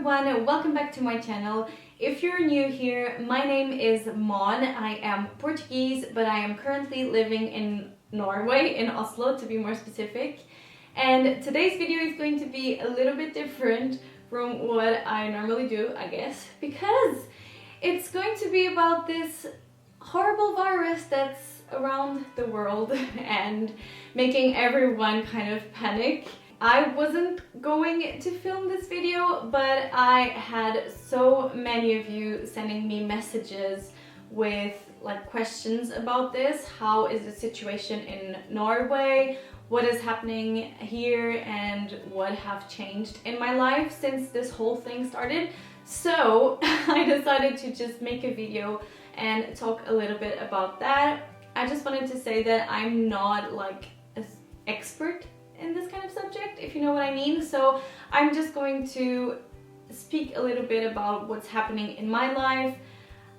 everyone, welcome back to my channel. If you're new here, my name is Mon. I am Portuguese, but I am currently living in Norway, in Oslo to be more specific. And today's video is going to be a little bit different from what I normally do, I guess, because it's going to be about this horrible virus that's around the world and making everyone kind of panic. I wasn't going to film this video, but I had so many of you sending me messages with questions about this. How is the situation in Norway? What is happening here and what have changed in my life since this whole thing started? So I decided to just make a video and talk a little bit about that. I just wanted to say that I'm not like an expert in this kind of subject, if you know what I mean. So I'm just going to speak a little bit about what's happening in my life,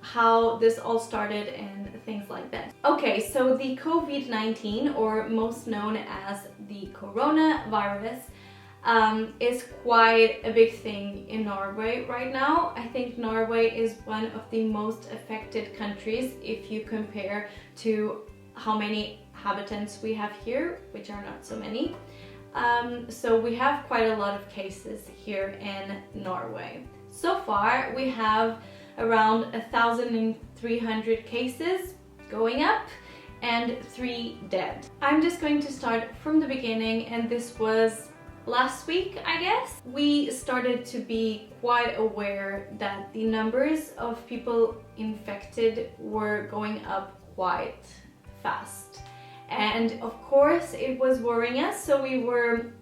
how this all started and things like that. Okay, so the COVID-19, or most known as the coronavirus, is quite a big thing in Norway right now. I think Norway is one of the most affected countries if you compare to how many inhabitants we have here, which are not so many. So we have quite a lot of cases here in Norway. So far we have around 1,300 cases going up and 3 dead. I'm just going to start from the beginning, and this was last week, I guess. We started to be quite aware that the numbers of people infected were going up quite fast. And of course it was worrying us, so we were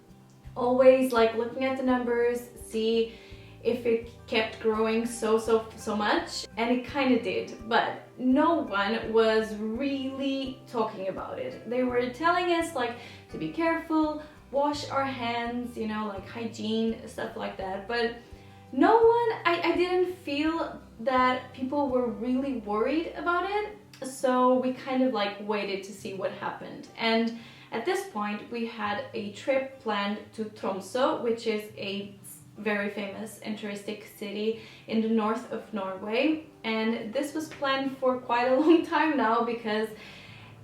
always looking at the numbers, see if it kept growing so much, and it kind of did, but no one was really talking about it. They were telling us to be careful, wash our hands, you know, hygiene, stuff like that, but no one, I didn't feel that people were really worried about it. So we kind of waited to see what happened. And at this point we had a trip planned to Tromsø, which is a very famous and touristic city in the north of Norway. And this was planned for quite a long time now because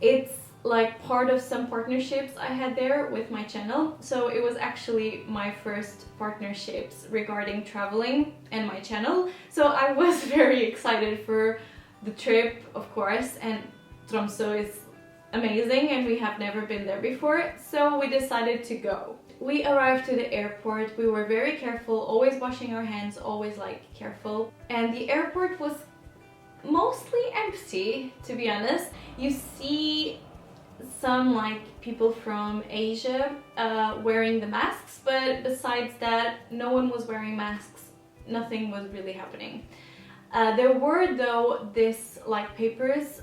it's part of some partnerships I had there with my channel. So it was actually my first partnerships regarding traveling and my channel. So I was very excited for the trip, of course, and Tromsø is amazing and we have never been there before, so we decided to go. We arrived to the airport, we were very careful, always washing our hands, always careful, and the airport was mostly empty, to be honest. You see some people from Asia wearing the masks, but besides that no one was wearing masks, nothing was really happening. There were though this papers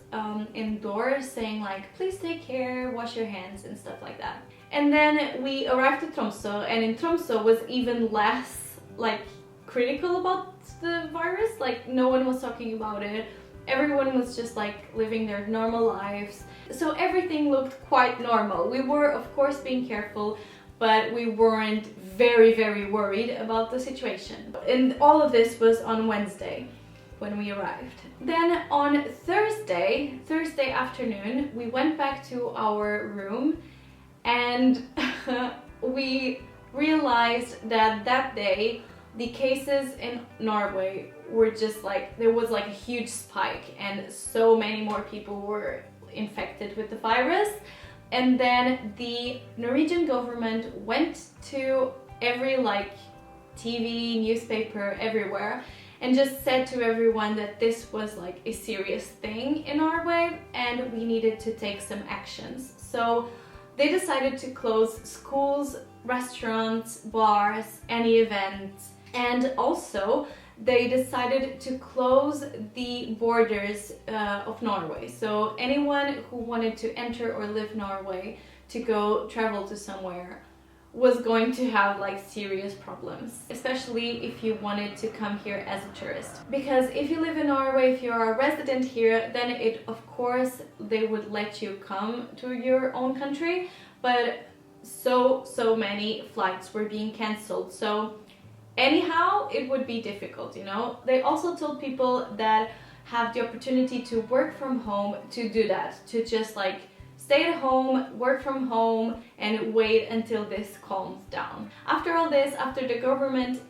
indoors saying please take care, wash your hands and stuff like that. And then we arrived at Tromsø, and in Tromsø was even less critical about the virus. No one was talking about it, everyone was just living their normal lives, so everything looked quite normal. We were of course being careful, but we weren't very worried about the situation. And all of this was on Wednesday when we arrived. Then on Thursday afternoon, we went back to our room and we realized that that day the cases in Norway were just there was a huge spike and so many more people were infected with the virus. And then the Norwegian government went to every TV, newspaper, everywhere, and just said to everyone that this was a serious thing in Norway and we needed to take some actions. So they decided to close schools, restaurants, bars, any events, and also they decided to close the borders of Norway. So anyone who wanted to enter or live Norway to go travel to somewhere was going to have serious problems, especially if you wanted to come here as a tourist. Because if you live in Norway, if you're a resident here, then of course they would let you come to your own country, but so many flights were being cancelled. So anyhow, it would be difficult, you know. They also told people that have the opportunity to work from home to do that, to just like stay at home, work from home, and wait until this calms down. After all this, after the government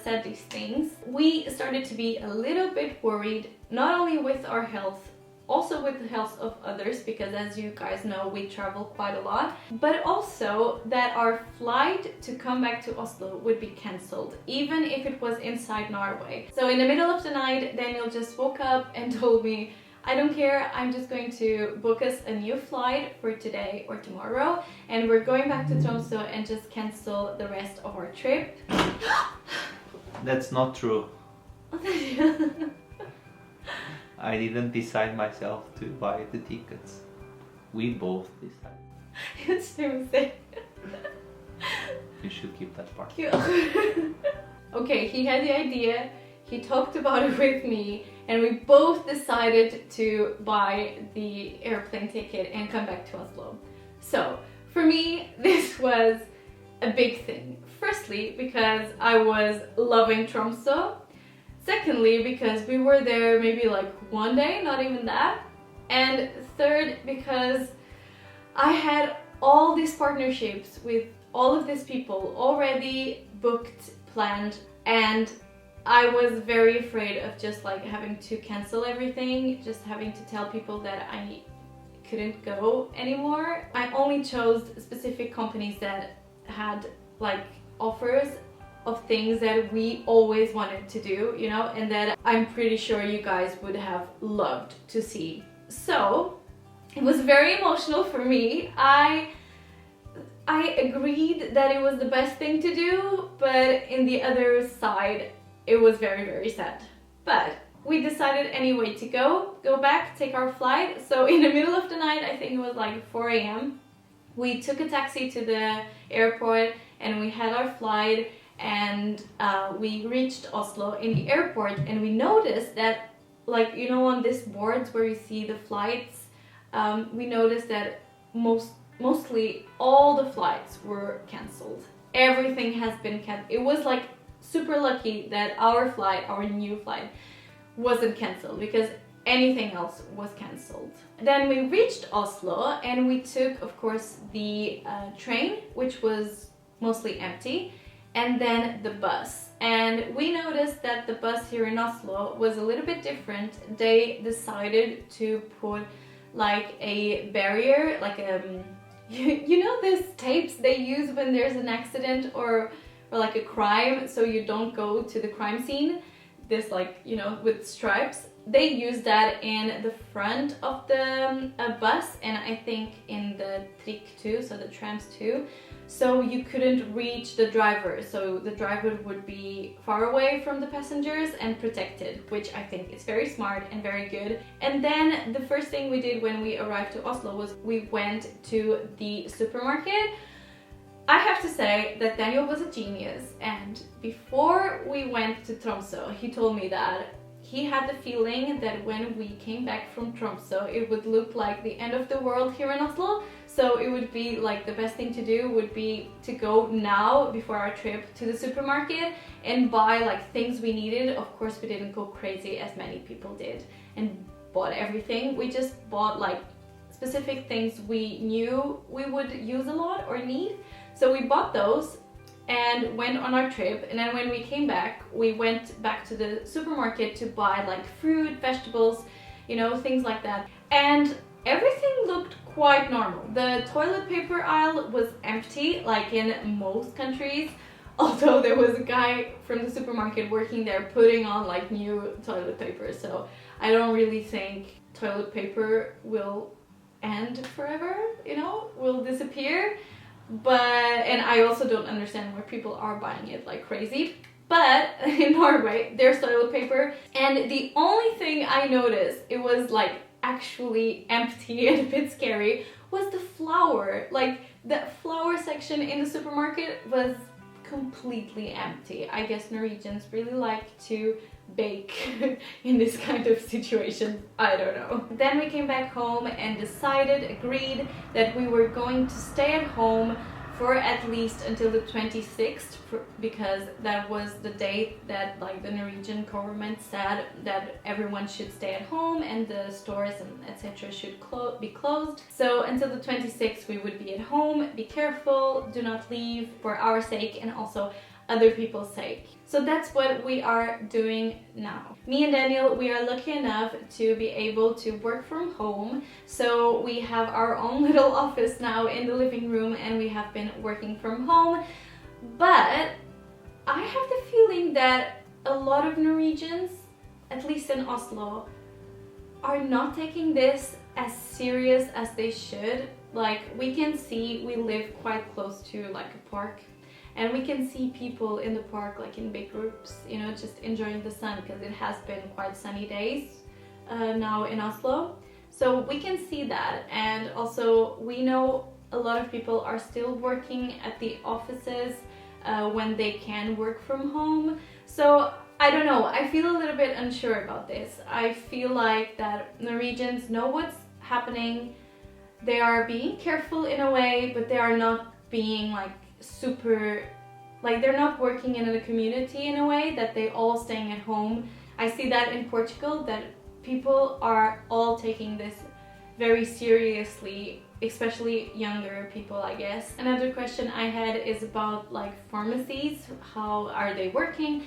said these things, we started to be a little bit worried, not only with our health, also with the health of others, because as you guys know, we travel quite a lot, but also that our flight to come back to Oslo would be cancelled, even if it was inside Norway. So in the middle of the night, Daniel just woke up and told me, I don't care, I'm just going to book us a new flight for today or tomorrow, and we're going back to Tromsø and just cancel the rest of our trip. That's not true. I didn't decide myself to buy the tickets. We both decided. It's Tuesday. You should keep that part. Okay, he had the idea, he talked about it with me, and we both decided to buy the airplane ticket and come back to Oslo. So, for me, this was a big thing. Firstly, because I was loving Tromsø. Secondly, because we were there maybe like one day, not even that. And third, because I had all these partnerships with all of these people already booked, planned, and I was very afraid of just like having to cancel everything, just having to tell people that I couldn't go anymore. I only chose specific companies that had like offers of things that we always wanted to do, you know, and that I'm pretty sure you guys would have loved to see. So it was very emotional for me. I agreed that it was the best thing to do, but in the other side, it was very, very sad. But we decided anyway to go back, take our flight. So in the middle of the night, I think it was like 4 a.m., we took a taxi to the airport and we had our flight. And we reached Oslo in the airport, and we noticed that, like, you know, on these boards where you see the flights, we noticed that mostly all the flights were cancelled. Everything has been cancelled. It was like super lucky that our flight, our new flight, wasn't cancelled, because anything else was cancelled. Then we reached Oslo and we took, of course, the train, which was mostly empty, and then the bus. And we noticed that the bus here in Oslo was a little bit different. They decided to put like a barrier, like you know these tapes they use when there's an accident or like a crime, so you don't go to the crime scene, this, like, you know, with stripes. They use that in the front of the bus, and I think in the trikk too, so the trams too. So you couldn't reach the driver, so the driver would be far away from the passengers and protected, which I think is very smart and very good. And then the first thing we did when we arrived to Oslo was we went to the supermarket. I have to say that Daniel was a genius, and before we went to Tromsø, he told me that he had the feeling that when we came back from Tromsø, it would look like the end of the world here in Oslo. So it would be like the best thing to do would be to go now before our trip to the supermarket and buy like things we needed. Of course, we didn't go crazy as many people did and bought everything. We just bought like specific things we knew we would use a lot or need. So we bought those and went on our trip, and then when we came back, we went back to the supermarket to buy like fruit, vegetables, you know, things like that. And everything looked quite normal. The toilet paper aisle was empty, like in most countries, although there was a guy from the supermarket working there putting on like new toilet paper. So I don't really think toilet paper will end forever, you know, will disappear. And I also don't understand why people are buying it like crazy. But in Norway, there's toilet paper, and the only thing I noticed, it was like actually empty and a bit scary, was the flour. Like the flour section in the supermarket was completely empty. I guess Norwegians really like to bake in this kind of situation. I don't know. Then we came back home and agreed that we were going to stay at home for at least until the 26th, because that was the date that like the Norwegian government said that everyone should stay at home and the stores and etc. should be closed. So until the 26th we would be at home. Be careful, do not leave, for our sake and also other people's sake. So that's what we are doing now. Me and Daniel, we are lucky enough to be able to work from home. So we have our own little office now in the living room and we have been working from home. But I have the feeling that a lot of Norwegians, at least in Oslo, are not taking this as serious as they should. Like, we can see, we live quite close to like a park, and we can see people in the park like in big groups, you know, just enjoying the sun, because it has been quite sunny days now in Oslo. So we can see that, and also we know a lot of people are still working at the offices when they can work from home. So I don't know, I feel a little bit unsure about this. I feel like that Norwegians know what's happening. They are being careful in a way, but they are not being like super, like they're not working in a community in a way that they all staying at home. I see that in Portugal, that people are all taking this very seriously, especially younger people, I guess. Another question I had is about like pharmacies. How are they working?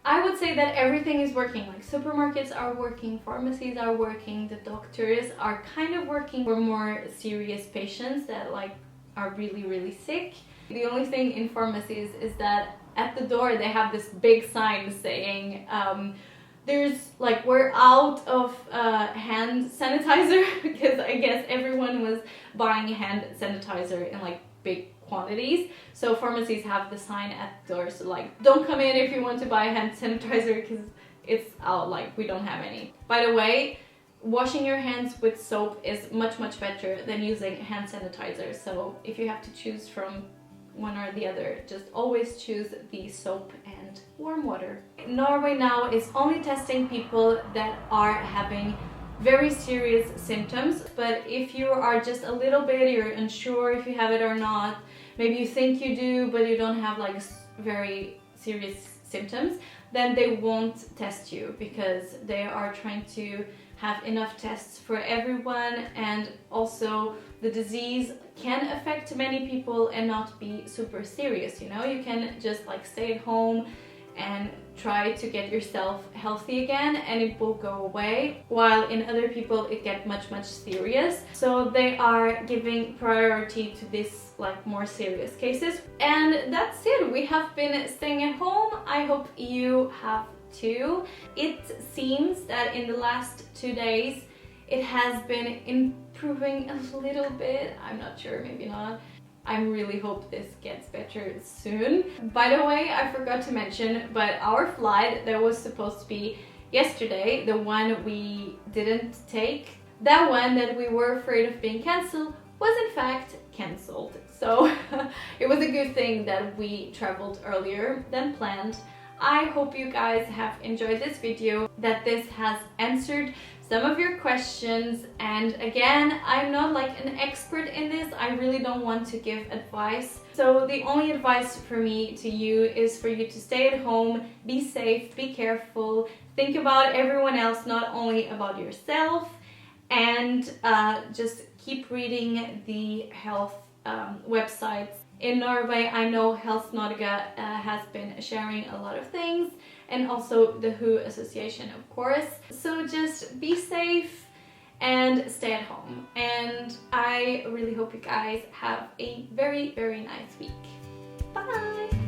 I would say that everything is working. Like supermarkets are working, pharmacies are working, the doctors are kind of working for more serious patients that like are really sick. The only thing in pharmacies is that at the door they have this big sign saying there's like, we're out of hand sanitizer, because I guess everyone was buying hand sanitizer in like big quantities. So pharmacies have the sign at the door, so like, don't come in if you want to buy hand sanitizer because it's out, like we don't have any. By the way, washing your hands with soap is much better than using hand sanitizer. So if you have to choose from one or the other, just always choose the soap and warm water. Norway now is only testing people that are having very serious symptoms, but if you are just a little bit, you're unsure if you have it or not, maybe you think you do but you don't have like very serious symptoms, then they won't test you, because they are trying to have enough tests for everyone, and also the disease can affect many people and not be super serious, you know. You can just like stay at home and try to get yourself healthy again and it will go away, while in other people it gets much serious. So they are giving priority to this like more serious cases. And that's it, we have been staying at home. I hope you have too. It seems that in the last 2 days it has been improving a little bit. I'm not sure, maybe not. I really hope this gets better soon. By the way, I forgot to mention, but our flight that was supposed to be yesterday, the one we didn't take, that one that we were afraid of being cancelled, was in fact cancelled. So it was a good thing that we traveled earlier than planned. I hope you guys have enjoyed this video, that this has answered some of your questions. And again, I'm not like an expert in this. I really don't want to give advice. So the only advice for me to you is for you to stay at home, be safe, be careful, think about everyone else, not only about yourself, and just keep reading the health websites. In Norway, I know Health Norge has been sharing a lot of things, and also the WHO Association, of course. So just be safe and stay at home. And I really hope you guys have a very nice week. Bye!